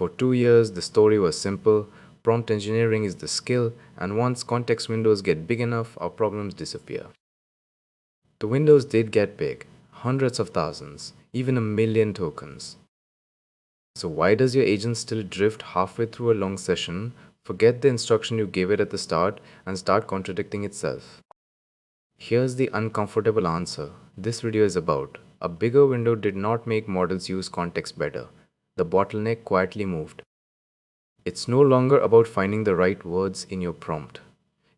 For 2 years, the story was simple: prompt engineering is the skill, and once context windows get big enough, our problems disappear. The windows did get big, hundreds of thousands, even a million tokens. So, why does your agent still drift halfway through a long session, forget the instruction you gave it at the start, and start contradicting itself? Here's the uncomfortable answer this video is about. A bigger window did not make models use context better. The bottleneck quietly moved. It's no longer about finding the right words in your prompt.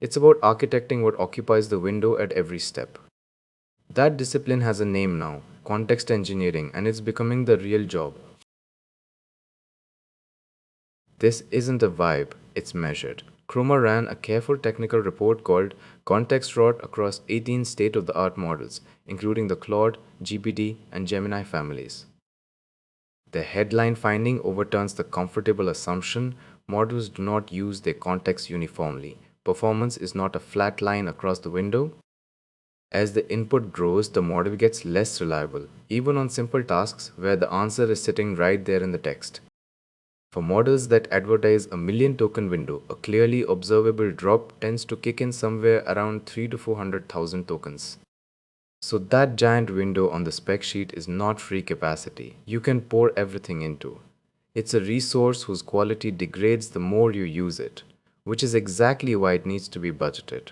It's about architecting what occupies the window at every step. That discipline has a name now: context engineering, and it's becoming the real job. This isn't a vibe, it's measured. Chroma ran a careful technical report called Context Rot across 18 state of the art models, including the Claude, GPT, and Gemini families. The headline finding overturns the comfortable assumption models do not use their context uniformly. Performance is not a flat line across the window. As the input grows, the model gets less reliable, even on simple tasks where the answer is sitting right there in the text. For models that advertise a million token window, a clearly observable drop tends to kick in somewhere around 3 to 400,000 tokens. So that giant window on the spec sheet is not free capacity you can pour everything into. It's a resource whose quality degrades the more you use it, which is exactly why it needs to be budgeted.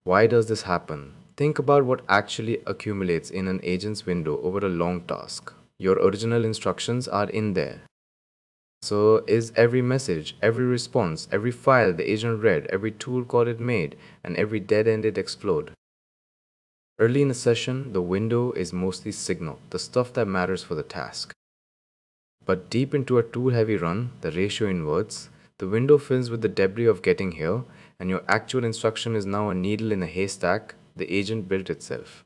Why does this happen? Think about what actually accumulates in an agent's window over a long task. Your original instructions are in there. So is every message, every response, every file the agent read, every tool call it made, and every dead end it explored. Early in a session, the window is mostly signal, the stuff that matters for the task. But deep into a tool-heavy run, the ratio inverts. The window fills with the debris of getting here, and your actual instruction is now a needle in a haystack the agent built itself.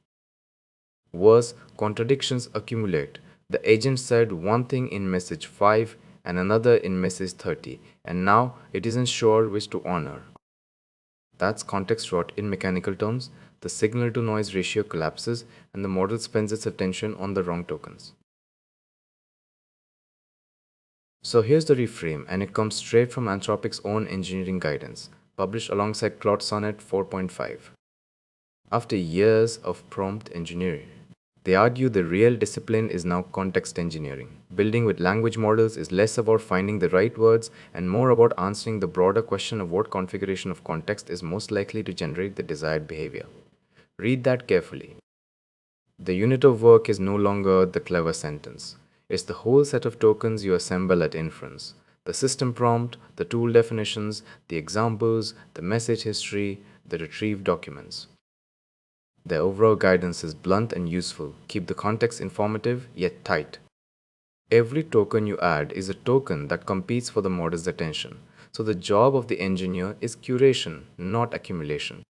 Worse, contradictions accumulate. The agent said one thing in message 5 and another in message 30, and now it isn't sure which to honor. That's context rot in mechanical terms. The signal to noise ratio collapses and the model spends its attention on the wrong tokens. So here's the reframe, and it comes straight from Anthropic's own engineering guidance, published alongside Claude Sonnet 4.5. After years of prompt engineering, they argue the real discipline is now context engineering. Building with language models is less about finding the right words and more about answering the broader question of what configuration of context is most likely to generate the desired behavior. Read that carefully. The unit of work is no longer the clever sentence. It's the whole set of tokens you assemble at inference. The system prompt, the tool definitions, the examples, the message history, the retrieved documents. Their overall guidance is blunt and useful. Keep the context informative yet tight. Every token you add is a token that competes for the model's attention. So the job of the engineer is curation, not accumulation.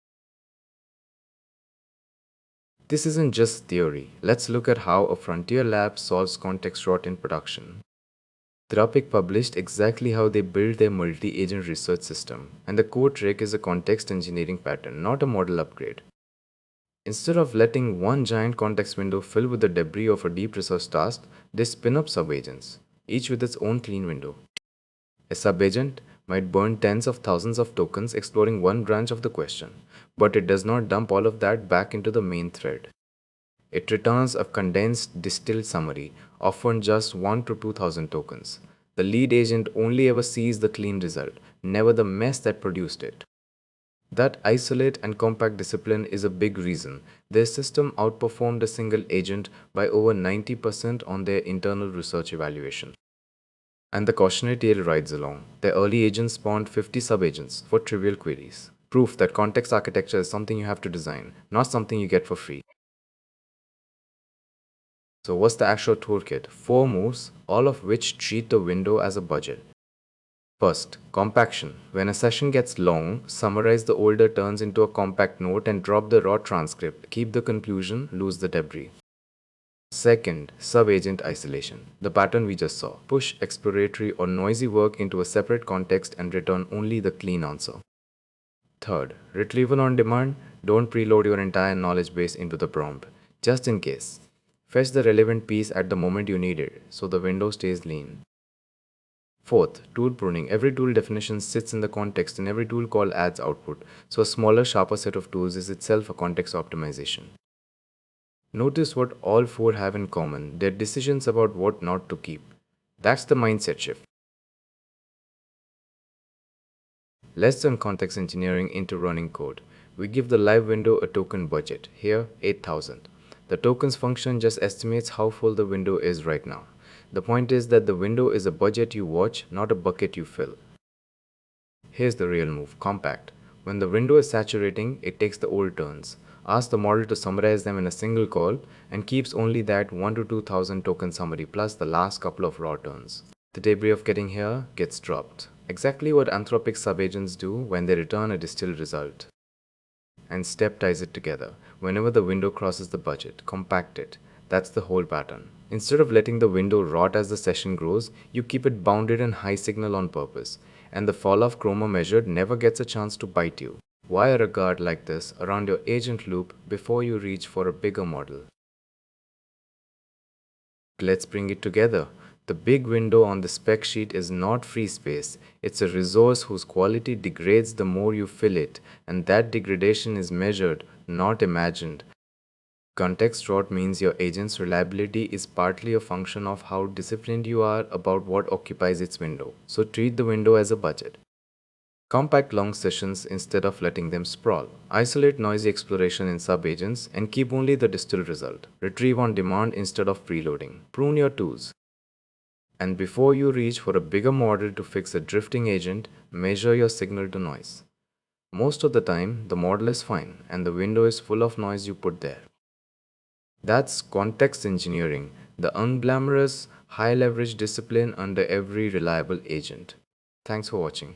This isn't just theory. Let's look at how a frontier lab solves context rot in production. Anthropic published exactly how they build their multi-agent research system, and the core trick is a context engineering pattern, not a model upgrade. Instead of letting one giant context window fill with the debris of a deep research task, they spin up subagents, each with its own clean window. A subagent might burn tens of thousands of tokens exploring one branch of the question, but it does not dump all of that back into the main thread. It returns a condensed, distilled summary, often just 1 to 2,000 tokens. The lead agent only ever sees the clean result, never the mess that produced it. That isolate and compact discipline is a big reason their system outperformed a single agent by over 90% on their internal research evaluation. And the cautionary tale rides along. Their early agents spawned 50 subagents for trivial queries. Proof that context architecture is something you have to design, not something you get for free. So what's the actual toolkit? 4 moves, all of which treat the window as a budget. First, compaction. When a session gets long, summarize the older turns into a compact note and drop the raw transcript. Keep the conclusion, lose the debris. Second, sub-agent isolation. The pattern we just saw. Push exploratory or noisy work into a separate context and return only the clean answer. Third, retrieval on demand. Don't preload your entire knowledge base into the prompt, just in case. Fetch the relevant piece at the moment you need it, so the window stays lean. Fourth, tool pruning. Every tool definition sits in the context and every tool call adds output, so a smaller, sharper set of tools is itself a context optimization. Notice what all four have in common, their decisions about what not to keep. That's the mindset shift. Let's turn context engineering into running code. We give the live window a token budget, here 8,000. The tokens function just estimates how full the window is right now. The point is that the window is a budget you watch, not a bucket you fill. Here's the real move, compact. When the window is saturating, it takes the old turns, asks the model to summarize them in a single call, and keeps only that 1 to 2000 token summary plus the last couple of raw turns. The debris of getting here gets dropped. Exactly what Anthropic subagents do when they return a distilled result. And step ties it together. Whenever the window crosses the budget, compact it. That's the whole pattern. Instead of letting the window rot as the session grows, you keep it bounded and high signal on purpose. And the fall-off chroma measured never gets a chance to bite you. Wire a guard like this around your agent loop before you reach for a bigger model. Let's bring it together. The big window on the spec sheet is not free space. It's a resource whose quality degrades the more you fill it, and that degradation is measured, not imagined. Context rot means your agent's reliability is partly a function of how disciplined you are about what occupies its window. So treat the window as a budget. Compact long sessions instead of letting them sprawl. Isolate noisy exploration in sub-agents and keep only the distilled result. Retrieve on demand instead of preloading. Prune your tools. And before you reach for a bigger model to fix a drifting agent, measure your signal to noise. Most of the time, the model is fine and the window is full of noise you put there. That's context engineering, the unglamorous, high leverage discipline under every reliable agent. Thanks for watching.